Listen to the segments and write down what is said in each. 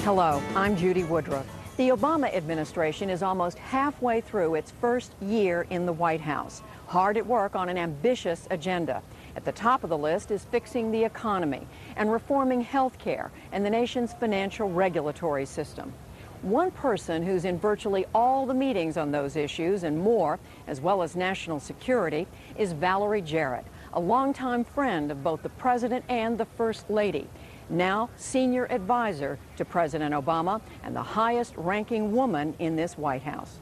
Hello, I'm Judy Woodruff. The Obama administration is almost halfway through its first year in the White House, hard at work on an ambitious agenda. At the top of the list is fixing the economy and reforming health care and the nation's financial regulatory system. One person who's in virtually all the meetings on those issues and more, as well as national security, is Valerie Jarrett, a longtime friend of both the President and the First Lady, now senior advisor to President Obama and the highest-ranking woman in this White House.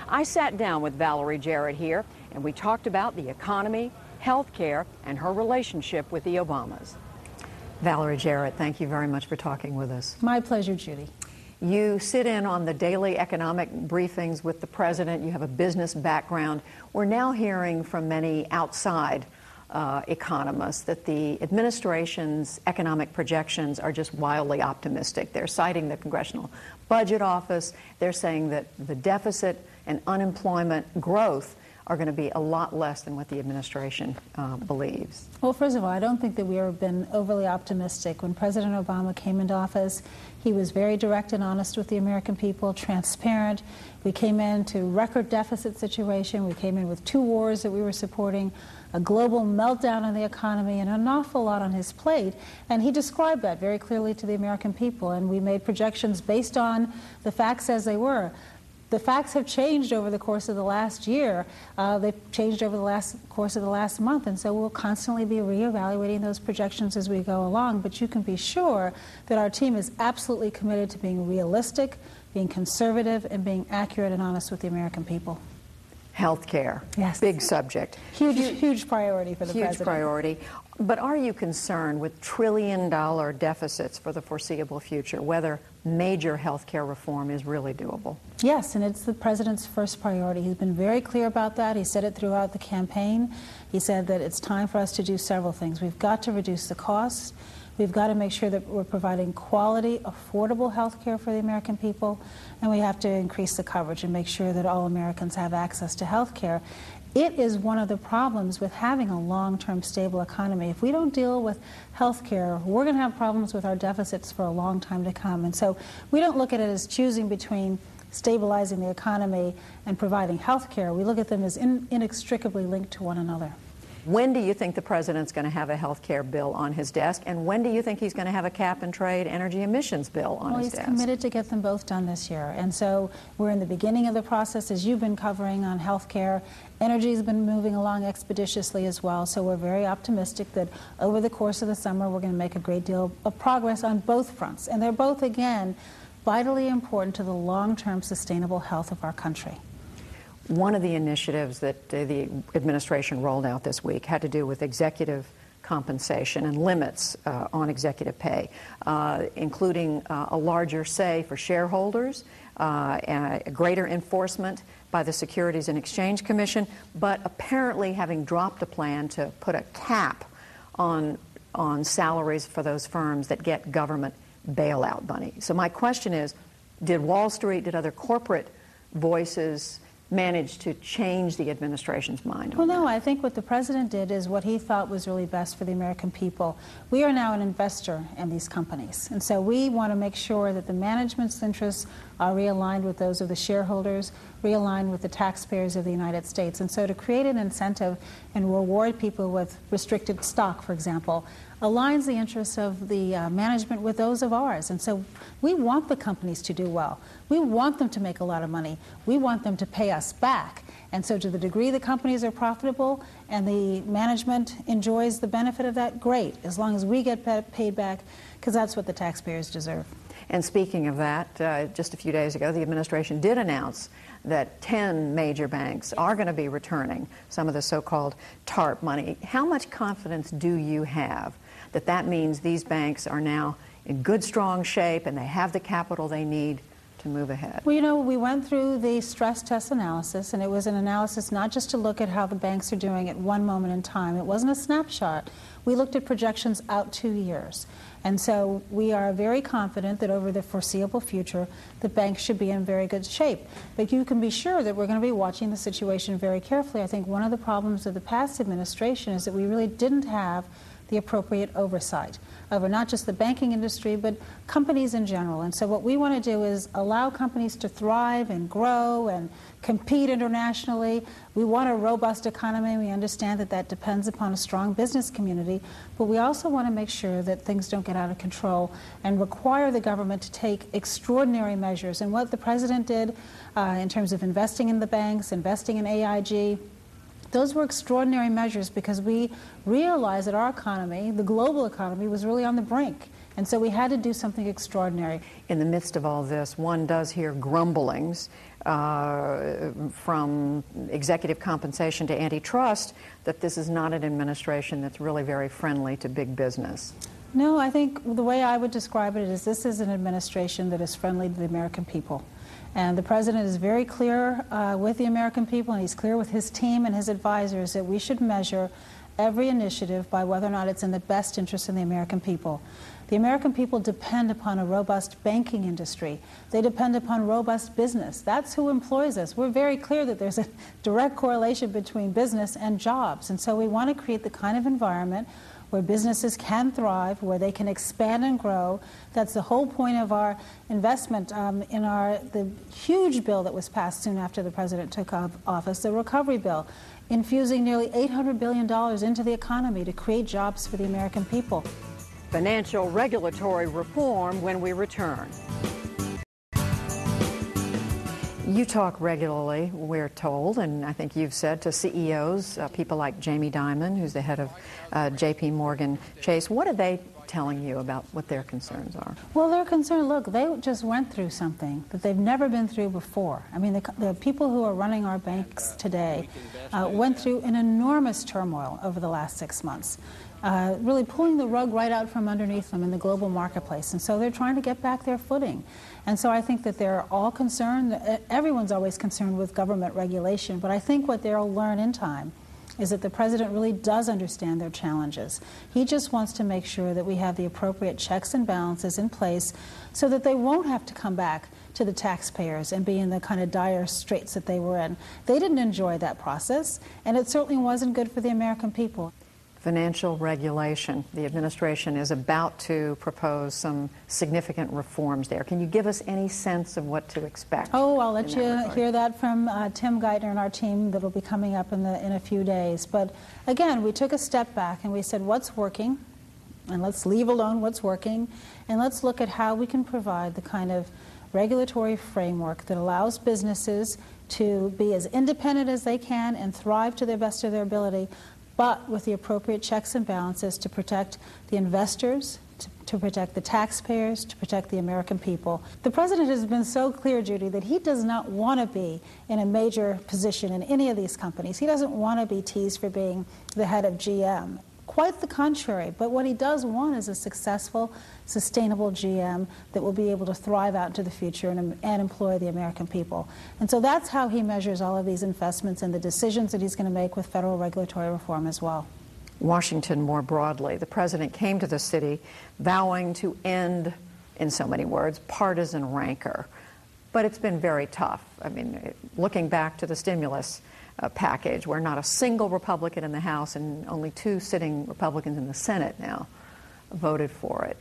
I sat down with Valerie Jarrett here, and we talked about the economy, health care, and her relationship with the Obamas. Valerie Jarrett, thank you very much for talking with us. My pleasure, Judy. You sit in on the daily economic briefings with the President. You have a business background. We're now hearing from many outside economists that the administration's economic projections are just wildly optimistic. They're citing the Congressional Budget Office. They're saying that the deficit and unemployment growth are going to be a lot less than what the administration believes. Well, first of all, I don't think that we have been overly optimistic. When President Obama came into office, he was very direct and honest with the American people, transparent. We came into a record deficit situation. We came in with 2 wars that we were supporting, a global meltdown in the economy, and an awful lot on his plate. And he described that very clearly to the American people, and we made projections based on the facts as they were. The facts have changed over the course of the last year. They've changed over the course of the last month, and so we'll constantly be reevaluating those projections as we go along. But you can be sure that our team is absolutely committed to being realistic, being conservative, and being accurate and honest with the American people. Health care, yes. Big subject. Huge priority for the President. Huge priority. But are you concerned with trillion-dollar deficits for the foreseeable future, whether major health care reform is really doable? Yes, and it's the President's first priority. He's been very clear about that. He said it throughout the campaign. He said that it's time for us to do several things. We've got to reduce the costs. We've got to make sure that we're providing quality, affordable health care for the American people, and we have to increase the coverage and make sure that all Americans have access to health care. It is one of the problems with having a long-term stable economy. If we don't deal with health care, we're going to have problems with our deficits for a long time to come. And so we don't look at it as choosing between stabilizing the economy and providing health care. We look at them as inextricably linked to one another. When do you think the President's going to have a health care bill on his desk, and when do you think he's going to have a cap-and-trade energy emissions bill on his desk? Well, he's committed to get them both done this year, and so we're in the beginning of the process, as you've been covering on health care. Energy has been moving along expeditiously as well, so we're very optimistic that over the course of the summer we're going to make a great deal of progress on both fronts, and they're both, again, vitally important to the long-term sustainable health of our country. One of the initiatives that the administration rolled out this week had to do with executive compensation and limits on executive pay, including a larger say for shareholders, a greater enforcement by the Securities and Exchange Commission, but apparently having dropped a plan to put a cap on salaries for those firms that get government bailout money. So my question is, did Wall Street, did other corporate voices managed to change the administration's mind on Well, no, that? I think what the President did is what he thought was really best for the American people. We are now an investor in these companies, and so we want to make sure that the management's interests are realigned with those of the shareholders, realigned with the taxpayers of the United States. And so to create an incentive and reward people with restricted stock, for example, aligns the interests of the management with those of ours. And so we want the companies to do well. We want them to make a lot of money. We want them to pay us back. And so to the degree the companies are profitable and the management enjoys the benefit of that, great, as long as we get paid back, because that's what the taxpayers deserve. And speaking of that, just a few days ago, the administration did announce that 10 major banks are going to be returning some of the so-called TARP money. How much confidence do you have that that means these banks are now in good, strong shape and they have the capital they need to move ahead? Well, you know, we went through the stress test analysis, and it was an analysis not just to look at how the banks are doing at one moment in time. It wasn't a snapshot. We looked at projections out 2 years. And so we are very confident that over the foreseeable future, the banks should be in very good shape. But you can be sure that we're going to be watching the situation very carefully. I think one of the problems of the past administration is that we really didn't have the appropriate oversight over not just the banking industry, but companies in general. And so what we want to do is allow companies to thrive and grow and compete internationally. We want a robust economy. We understand that that depends upon a strong business community, but we also want to make sure that things don't get out of control and require the government to take extraordinary measures. And what the president did in terms of investing in the banks, investing in AIG, those were extraordinary measures because we realized that our economy, the global economy, was really on the brink. And so we had to do something extraordinary. In the midst of all this, one does hear grumblings from executive compensation to antitrust that this is not an administration that's really very friendly to big business. No, I think the way I would describe it is this is an administration that is friendly to the American people. And the president is very clear with the American people, and he's clear with his team and his advisors that we should measure every initiative by whether or not it's in the best interest of the American people. The American people depend upon a robust banking industry. They depend upon robust business. That's who employs us. We're very clear that there's a direct correlation between business and jobs. And so we want to create the kind of environment where businesses can thrive, where they can expand and grow. That's the whole point of our investment in the huge bill that was passed soon after the president took office, the recovery bill, infusing nearly $800 billion into the economy to create jobs for the American people. Financial regulatory reform when we return. You talk regularly, we're told, and I think you've said to CEOs, people like Jamie Dimon, who's the head of JP Morgan Chase. What are they telling you about what their concerns are? Well, they're concerned, look, they just went through something that they've never been through before. I mean, the people who are running our banks today went through an enormous turmoil over the last 6 months. Really pulling the rug right out from underneath them in the global marketplace. And so they're trying to get back their footing. And so I think that they're all concerned. Everyone's always concerned with government regulation, but I think what they'll learn in time is that the president really does understand their challenges. He just wants to make sure that we have the appropriate checks and balances in place so that they won't have to come back to the taxpayers and be in the kind of dire straits that they were in. They didn't enjoy that process, and it certainly wasn't good for the American people. Financial regulation. The administration is about to propose some significant reforms there. Can you give us any sense of what to expect? Oh, I'll let you hear that from Tim Geithner and our team that will be coming up in a few days. But again, we took a step back and we said, what's working? And let's leave alone what's working. And let's look at how we can provide the kind of regulatory framework that allows businesses to be as independent as they can and thrive to the best of their ability, but with the appropriate checks and balances to protect the investors, to protect the taxpayers, to protect the American people. The president has been so clear, Judy, that he does not want to be in a major position in any of these companies. He doesn't want to be teased for being the head of GM. Quite the contrary. But what he does want is a successful, sustainable GM that will be able to thrive out into the future and employ the American people. And so that's how he measures all of these investments and the decisions that he's going to make with federal regulatory reform as well. Washington more broadly. The president came to the city vowing to end, in so many words, partisan rancor. But it's been very tough. I mean, looking back to the stimulus package, where not a single Republican in the House and only 2 sitting Republicans in the Senate now voted for it.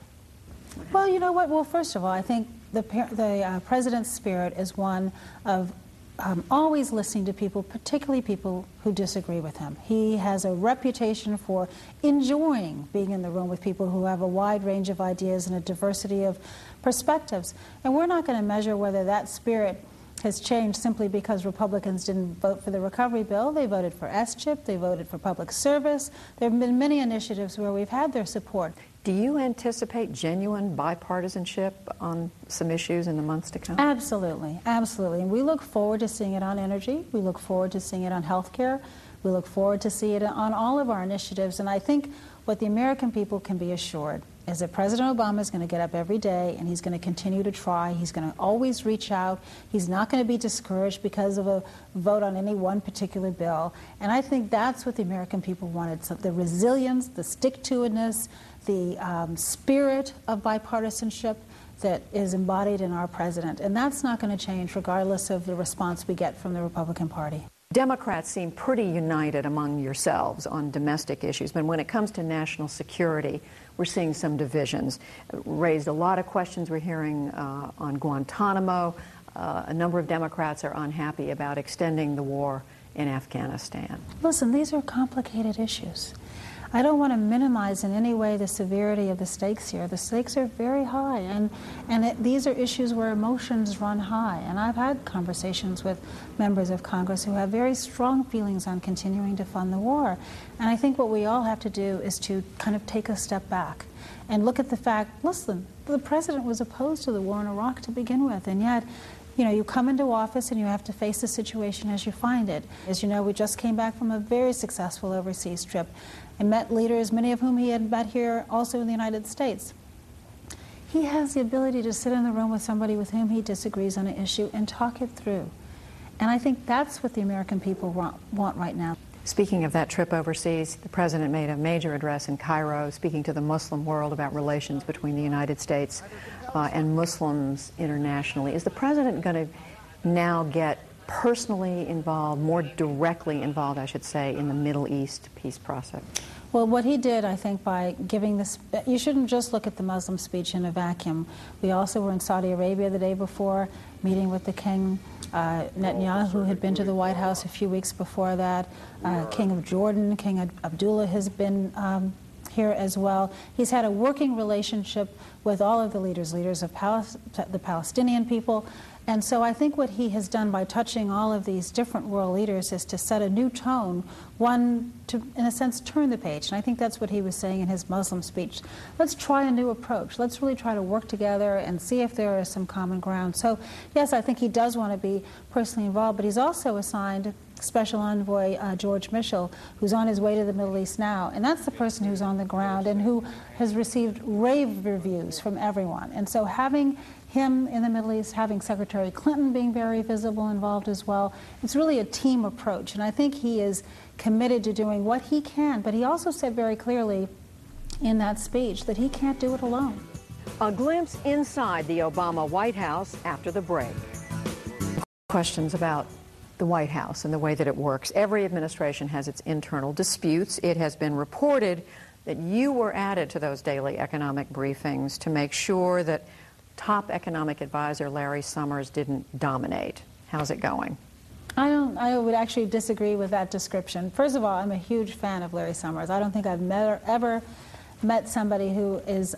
Well, you know what? Well, first of all, I think the president's spirit is one of always listening to people, particularly people who disagree with him. He has a reputation for enjoying being in the room with people who have a wide range of ideas and a diversity of perspectives. And we're not going to measure whether that spirit has changed simply because Republicans didn't vote for the recovery bill. They voted for S-chip. They voted for public service. There have been many initiatives where we've had their support. Do you anticipate genuine bipartisanship on some issues in the months to come? Absolutely, absolutely. And we look forward to seeing it on energy. We look forward to seeing it on health care. We look forward to seeing it on all of our initiatives. And I think what the American people can be assured is that President Obama is going to get up every day and he's going to continue to try. He's going to always reach out. He's not going to be discouraged because of a vote on any one particular bill. And I think that's what the American people wanted. So the resilience, the stick-to-itness, the spirit of bipartisanship that is embodied in our president. And that's not going to change regardless of the response we get from the Republican Party. Democrats seem pretty united among yourselves on domestic issues, but when it comes to national security, we're seeing some divisions. Raised a lot of questions we're hearing on Guantanamo. A number of Democrats are unhappy about extending the war in Afghanistan. Listen, these are complicated issues. I don't want to minimize in any way the severity of the stakes here. The stakes are very high, and these are issues where emotions run high. And I've had conversations with members of Congress who have very strong feelings on continuing to fund the war. And I think what we all have to do is to kind of take a step back and look at the fact, listen, the president was opposed to the war in Iraq to begin with, and yet, you know, you come into office and you have to face the situation as you find it. As you know, we just came back from a very successful overseas trip and met leaders, many of whom he had met here also in the United States. He has the ability to sit in the room with somebody with whom he disagrees on an issue and talk it through. And I think that's what the American people want right now. Speaking of that trip overseas, the president made a major address in Cairo, speaking to the Muslim world about relations between the United States and Muslims internationally. Is the president going to now get personally involved, more directly involved, I should say, in the Middle East peace process? Well, what he did, I think, by giving this, you shouldn't just look at the Muslim speech in a vacuum. We also were in Saudi Arabia the day before, meeting with the king. Netanyahu had been to the White House a few weeks before that. King of Jordan, King Abdullah, has been here as well. He's had a working relationship with all of the leaders of the Palestinian people. And so I think what he has done by touching all of these different world leaders is to set a new tone, one to, in a sense, turn the page. And I think that's what he was saying in his Muslim speech. Let's try a new approach. Let's really try to work together and see if there is some common ground. So, yes, I think he does want to be personally involved, but he's also assigned Special Envoy George Mitchell, who's on his way to the Middle East now. And that's the person who's on the ground and who has received rave reviews from everyone. And so having him in the Middle East, having Secretary Clinton being very visible, involved as well, it's really a team approach. And I think he is committed to doing what he can. But he also said very clearly in that speech that he can't do it alone. A glimpse inside the Obama White House after the break. Questions about the White House and the way that it works. Every administration has its internal disputes. It has been reported that you were added to those daily economic briefings to make sure that top economic advisor Larry Summers didn't dominate. How's it going? I would actually disagree with that description. First of all, I'm a huge fan of Larry Summers. I don't think I've ever met somebody who is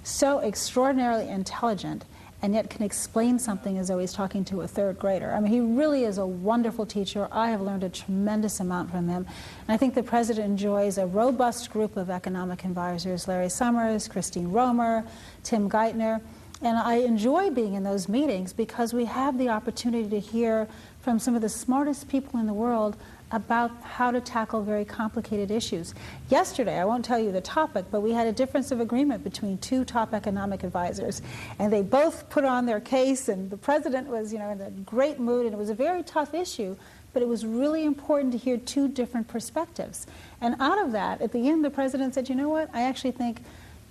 so extraordinarily intelligent and yet can explain something as though he's talking to a third grader. I mean, he really is a wonderful teacher. I have learned a tremendous amount from him. And I think the president enjoys a robust group of economic advisors: Larry Summers, Christine Romer, Tim Geithner. And I enjoy being in those meetings because we have the opportunity to hear from some of the smartest people in the world about how to tackle very complicated issues. Yesterday, I won't tell you the topic, but we had a difference of agreement between two top economic advisors, and they both put on their case, and the president was, in a great mood, and it was a very tough issue, but it was really important to hear two different perspectives. And out of that, at the end, the president said, you know what, I actually think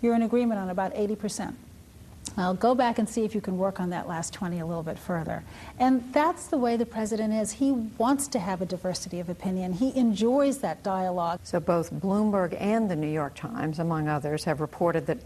you're in agreement on about 80%. I'll go back and see if you can work on that last 20 a little bit further. And that's the way the president is. He wants to have a diversity of opinion. He enjoys that dialogue. So both Bloomberg and the New York Times, among others, have reported that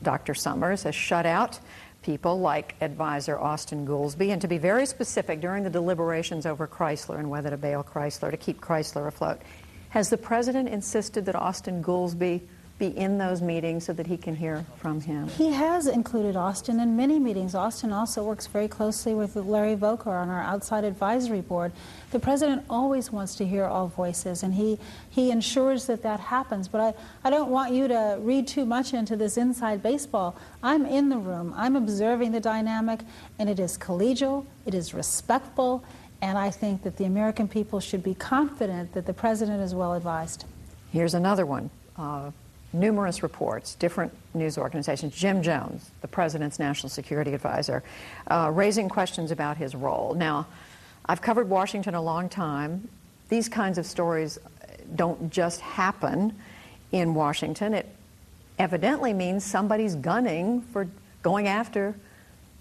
Dr. Summers has shut out people like advisor Austin Goolsbee. And to be very specific, during the deliberations over Chrysler and whether to bail Chrysler, to keep Chrysler afloat, has the president insisted that Austin Goolsbee be in those meetings so that he can hear from him? He has included Austin in many meetings. Austin also works very closely with Larry Volker on our outside advisory board. The president always wants to hear all voices, and he ensures that that happens. But I don't want you to read too much into this inside baseball. I'm in the room. I'm observing the dynamic, and it is collegial, it is respectful, and I think that the American people should be confident that the president is well advised. Here's another one. Numerous reports, different news organizations, Jim Jones, the president's national security advisor, raising questions about his role. Now, I've covered Washington a long time. These kinds of stories don't just happen in Washington. It evidently means somebody's gunning for going after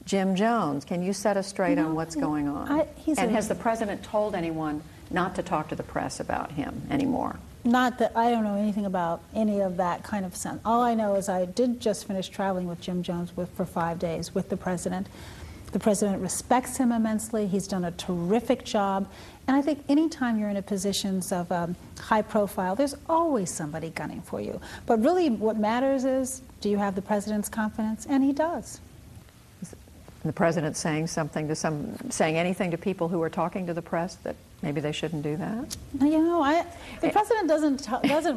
Jim Jones. Can you set us straight on what's going on? And has the president told anyone not to talk to the press about him anymore? Not that I don't know anything about any of that kind of sense. All I know is I did just finish traveling with Jim Jones for 5 days with the president. The president respects him immensely. He's done a terrific job. And I think anytime you're in a positions of high profile, there's always somebody gunning for you. But really what matters is, do you have the president's confidence? And he does. The president saying something to saying anything to people who are talking to the press that maybe they shouldn't do that? You know, the president doesn't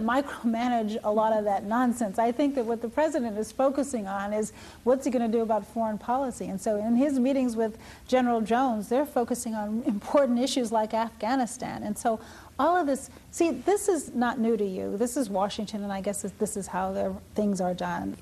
micromanage a lot of that nonsense. I think that what the president is focusing on is what's he going to do about foreign policy. And so in his meetings with General Jones, they're focusing on important issues like Afghanistan. And so all of this, see, this is not new to you. This is Washington, and I guess this is how things are done.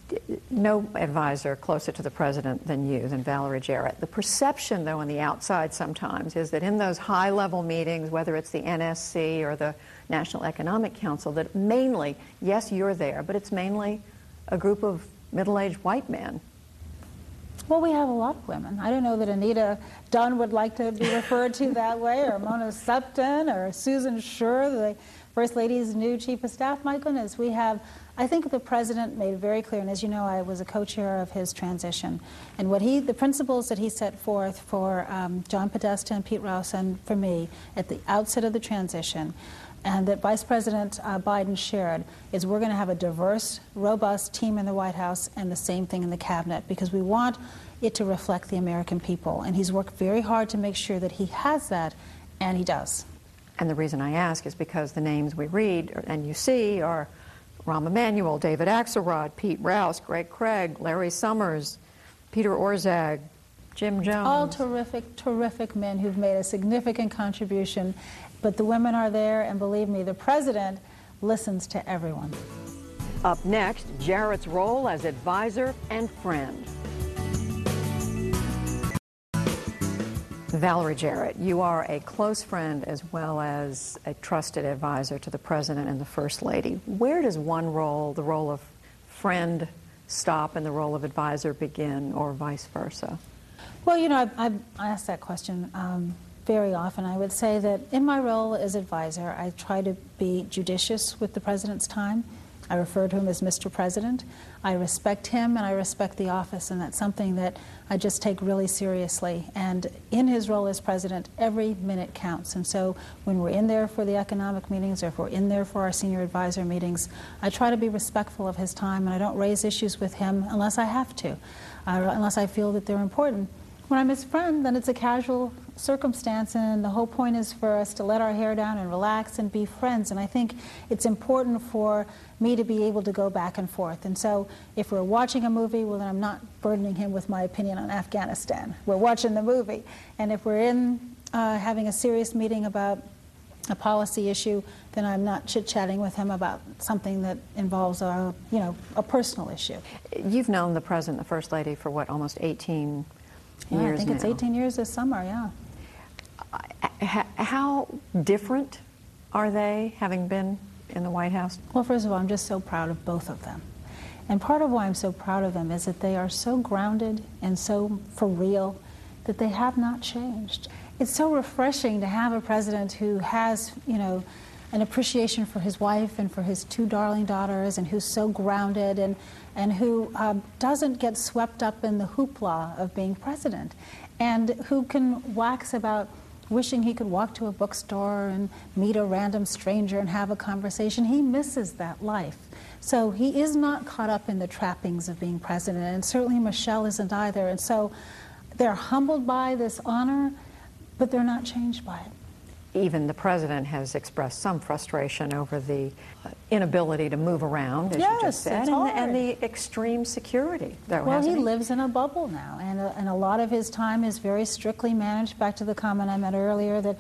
No advisor closer to the president than you, than Valerie Jarrett. The perception, though, on the outside sometimes is that in those high-level meetings, whether it's the NSC or the National Economic Council, that mainly, yes, you're there, but it's mainly a group of middle-aged white men. Well, we have a lot of women. I don't know that Anita Dunn would like to be referred to that way, or Mona Supton, or Susan Scher, the First Lady's new Chief of Staff. My goodness, we have, I think the President made very clear, and as you know, I was a co-chair of his transition, and the principles that he set forth for John Podesta and Pete Rouse and for me at the outset of the transition, and that Vice President Biden shared, is we're going to have a diverse, robust team in the White House and the same thing in the cabinet, because we want it to reflect the American people. And he's worked very hard to make sure that he has that, and he does. And the reason I ask is because the names we read and you see are Rahm Emanuel, David Axelrod, Pete Rouse, Greg Craig, Larry Summers, Peter Orszag, Jim Jones. All terrific, terrific men who've made a significant contribution. But the women are there, and believe me, the president listens to everyone. Up next, Jarrett's role as advisor and friend. Valerie Jarrett, you are a close friend as well as a trusted advisor to the president and the First Lady. Where does one role, the role of friend, stop and the role of advisor begin, or vice versa? Well, you know, I've asked that question very often. I would say that in my role as advisor, I try to be judicious with the president's time. I refer to him as Mr. President. I respect him and I respect the office, and that's something that I just take really seriously. And in his role as president, every minute counts. And so when we're in there for the economic meetings, or if we're in there for our senior advisor meetings, I try to be respectful of his time, and I don't raise issues with him unless I have to, unless I feel that they're important. When I'm his friend, then it's a casual circumstance, and the whole point is for us to let our hair down and relax and be friends. And I think it's important for me to be able to go back and forth. And so if we're watching a movie, well, then I'm not burdening him with my opinion on Afghanistan. We're watching the movie. And if we're in having a serious meeting about a policy issue, then I'm not chit-chatting with him about something that involves a personal issue. You've known the President and the First Lady for what, almost 18 years I think now. It's 18 years this summer, yeah. How different are they, having been in the White House? Well, first of all, I'm just so proud of both of them. And part of why I'm so proud of them is that they are so grounded and so for real that they have not changed. It's so refreshing to have a president who has, an appreciation for his wife and for his two darling daughters, and who's so grounded and who doesn't get swept up in the hoopla of being president, and who can wax about wishing he could walk to a bookstore and meet a random stranger and have a conversation. He misses that life. So he is not caught up in the trappings of being president, and certainly Michelle isn't either. And so they're humbled by this honor, but they're not changed by it. Even the president has expressed some frustration over the inability to move around, as you just said, and the extreme security that Well, he lives in a bubble now, and a lot of his time is very strictly managed. Back to the comment I made earlier that,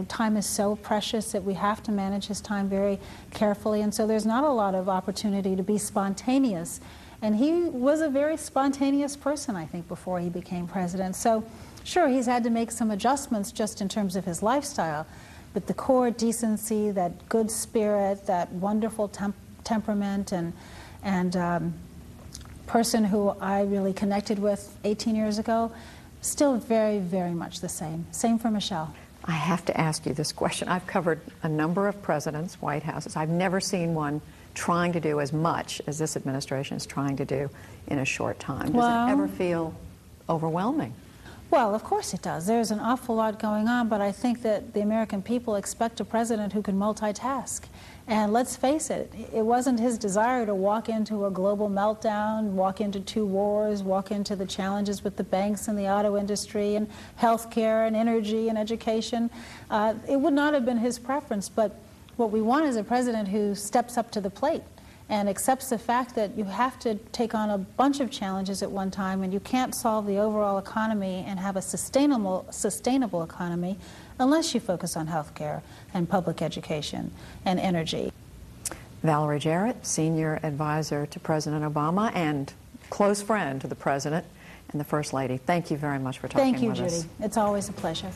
time is so precious that we have to manage his time very carefully, and so there's not a lot of opportunity to be spontaneous. And he was a very spontaneous person, I think, before he became president. So sure, he's had to make some adjustments just in terms of his lifestyle, but the core decency, that good spirit, that wonderful temperament, and person who I really connected with 18 years ago, still very, very much the same. Same for Michelle. I have to ask you this question. I've covered a number of presidents' White Houses. I've never seen one trying to do as much as this administration is trying to do in a short time. Does it ever feel overwhelming? Well, of course it does. There's an awful lot going on, but I think that the American people expect a president who can multitask. And let's face it, it wasn't his desire to walk into a global meltdown, walk into 2 wars, walk into the challenges with the banks and the auto industry and healthcare and energy and education. It would not have been his preference, but what we want is a president who steps up to the plate and accepts the fact that you have to take on a bunch of challenges at one time, and you can't solve the overall economy and have a sustainable economy unless you focus on healthcare and public education and energy. Valerie Jarrett, Senior Advisor to President Obama and close friend to the President and the First Lady. Thank you very much for talking with us. Thank you, Judy. It's always a pleasure.